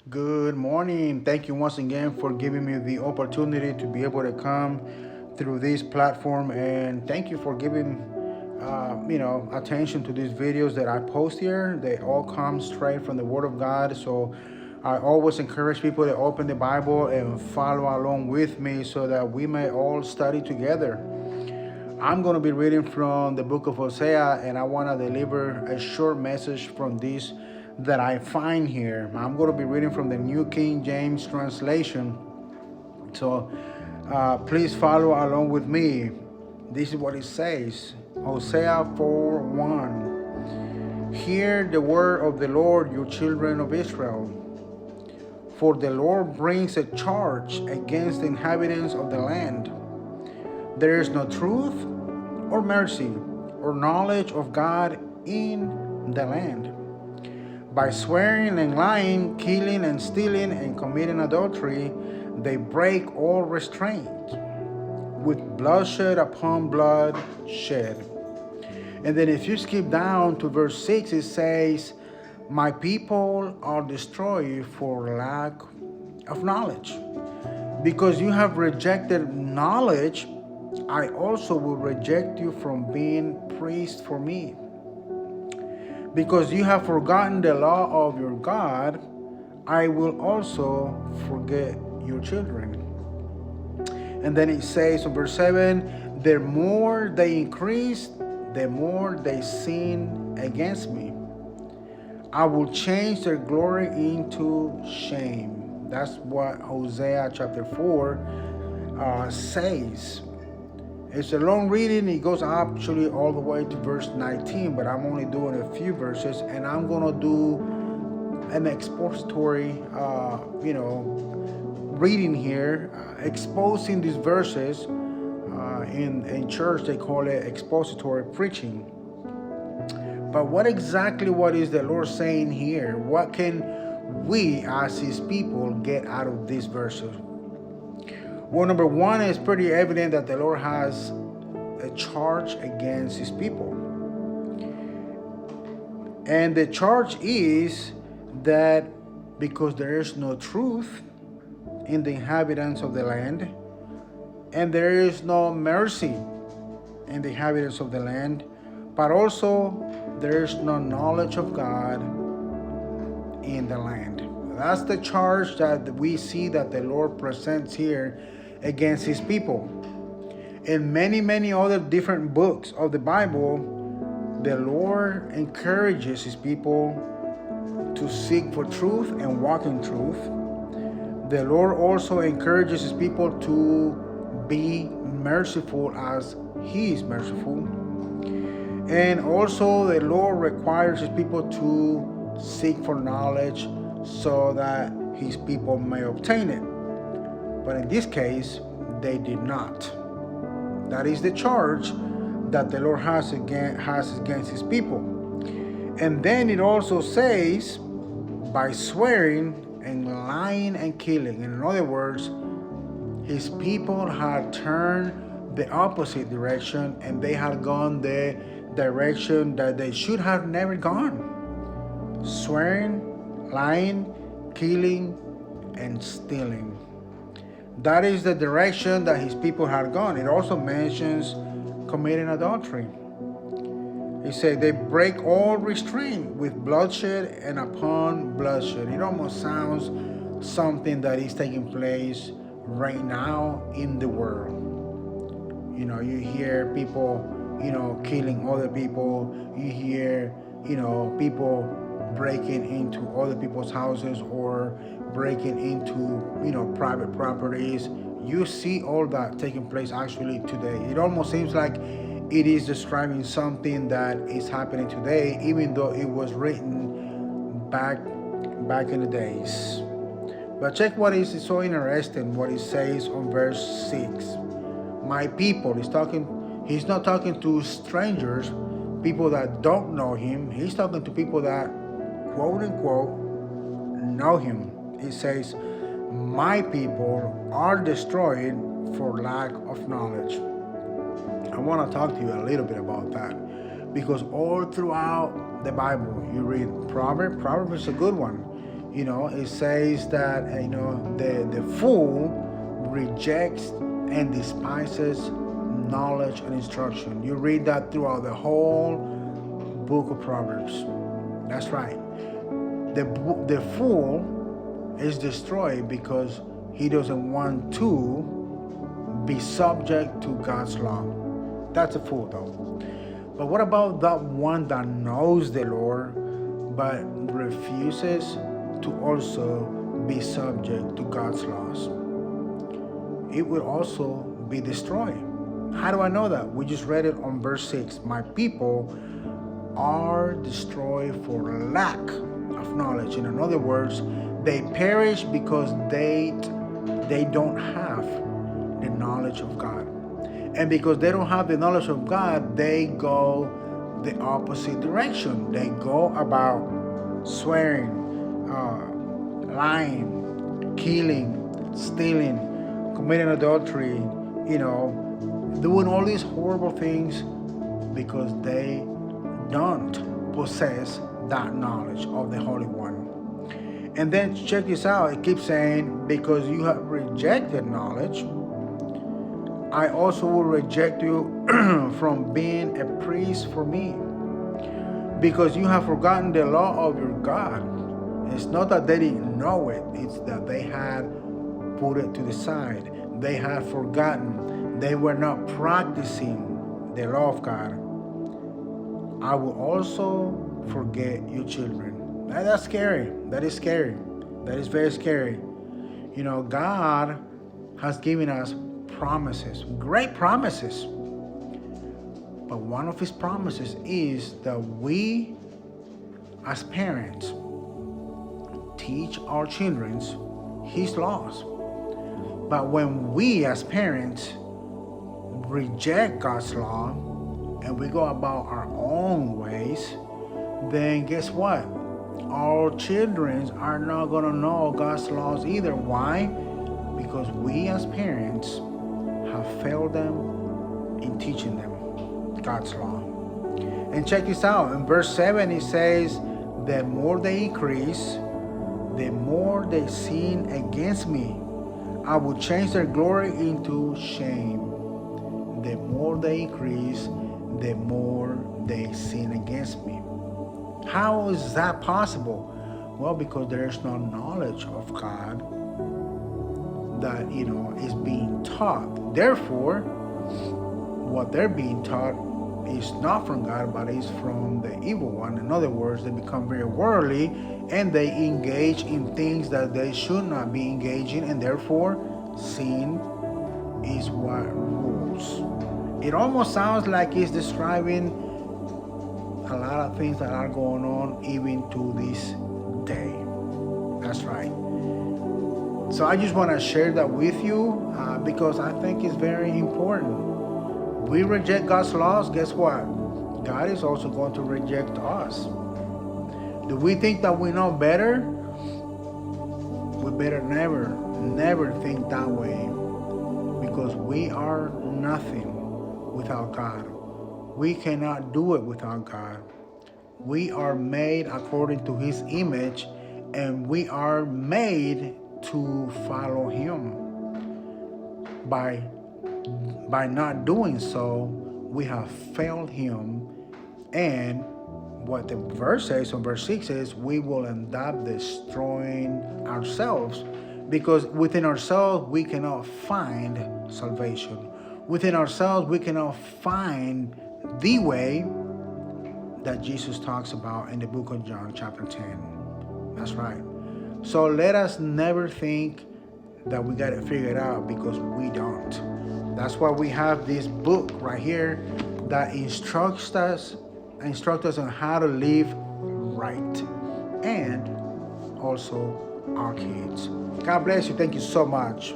Good morning. Thank you once again for giving me the opportunity to be able to come through this platform, and thank you for giving, attention to these videos that I post here. They all come straight from the Word of God. So I always encourage people to open the Bible and follow along with me so that we may all study together. I'm going to be reading from the book of Hosea, and I want to deliver a short message from this that I find here. I'm going to be reading from the New King James translation. So please follow along with me. This is what it says, Hosea 4:1. Hear the word of the Lord, you children of Israel. For the Lord brings a charge against the inhabitants of the land. There is no truth or mercy or knowledge of God in the land. By swearing and lying, killing and stealing and committing adultery, they break all restraint with bloodshed upon bloodshed. And then if you skip down to verse 6, it says, my people are destroyed for lack of knowledge. Because you have rejected knowledge, I also will reject you from being priest for me. Because you have forgotten the law of your God, I will also forget your children. And then it says in verse 7, the more they increase, the more they sin against me. I will change their glory into shame. That's what Hosea chapter 4 says. It's a long reading. It goes actually all the way to verse 19, but I'm only doing a few verses, and I'm going to do an expository, reading here, exposing these verses. In church, they call it expository preaching. But what is the Lord saying here? What can we as His people get out of these verses? Well, number one, it's pretty evident that the Lord has a charge against His people. And the charge is that because there is no truth in the inhabitants of the land, and there is no mercy in the inhabitants of the land, but also there is no knowledge of God in the land. That's the charge that we see that the Lord presents here against His people. In many, many other different books of the Bible, the Lord encourages His people to seek for truth and walk in truth. The Lord also encourages His people to be merciful as He is merciful. And also the Lord requires His people to seek for knowledge so that His people may obtain it. But in this case, they did not. That is the charge that the Lord has against His people. And then it also says, by swearing and lying and killing. In other words, His people had turned the opposite direction, and they had gone the direction that they should have never gone. Swearing, lying, killing, and stealing. That is the direction that His people had gone. It also mentions committing adultery. He said they break all restraint with bloodshed and upon bloodshed. It almost sounds something that is taking place right now in the world. You hear people, killing other people. You hear, people breaking into other people's houses or breaking into, private properties. You see all that taking place actually today. It almost seems like it is describing something that is happening today, even though it was written back in the days. But check what is so interesting, what it says on verse 6. My people, he's not talking to strangers, people that don't know Him. He's talking to people that, quote unquote, know Him. It says, my people are destroyed for lack of knowledge. I want to talk to you a little bit about that, because all throughout the Bible, you read Proverbs is a good one. It says that the fool rejects and despises knowledge and instruction. You read that throughout the whole book of Proverbs. That's right. The fool is destroyed because he doesn't want to be subject to God's law. That's a fool, though. But what about that one that knows the Lord but refuses to also be subject to God's laws? It will also be destroyed. How do I know that? We just read it on verse 6. My people are destroyed for lack of knowledge. In other words, they perish because they don't have the knowledge of God. And because they don't have the knowledge of God, they go the opposite direction. They go about swearing, lying, killing, stealing, committing adultery, doing all these horrible things because they don't possess that knowledge of the Holy One. And then check this out. It keeps saying, because you have rejected knowledge, I also will reject you from being a priest for me. Because you have forgotten the law of your God. It's not that they didn't know it. It's that they had put it to the side. They had forgotten. They were not practicing the law of God. I will also forget your children. That's scary. That is scary. That is very scary. God has given us promises, great promises. But one of his promises is that we, as parents, teach our children his laws. But when we, as parents, reject God's law and we go about our own ways, then guess what? Our children are not going to know God's laws either. Why? Because we, as parents, have failed them in teaching them God's law. And check this out. In verse 7, it says, the more they increase, the more they sin against me. I will change their glory into shame. The more they increase, the more they sin against me. How is that possible? Well, because there is no knowledge of God that is being taught. Therefore, what they're being taught is not from God, but is from the evil one. In other words, they become very worldly and they engage in things that they should not be engaging, and therefore sin is what rules. It almost sounds like it's describing a lot of things that are going on even to this day. That's right. So I just want to share that with you because I think it's very important. We reject God's laws, guess what? God is also going to reject us. Do we think that we know better? We better never think that way, because we are nothing without God. We cannot do it without God. We are made according to his image, and we are made to follow him. By not doing so, we have failed him, and what the verse says on verse 6 is we will end up destroying ourselves, because within ourselves we cannot find salvation. Within ourselves we cannot find the way that Jesus talks about in the book of John chapter 10. That's right. So let us never think that we got it figured out, because we don't. That's why we have this book right here that instructs us on how to live right, and also our kids. God bless you. Thank you so much.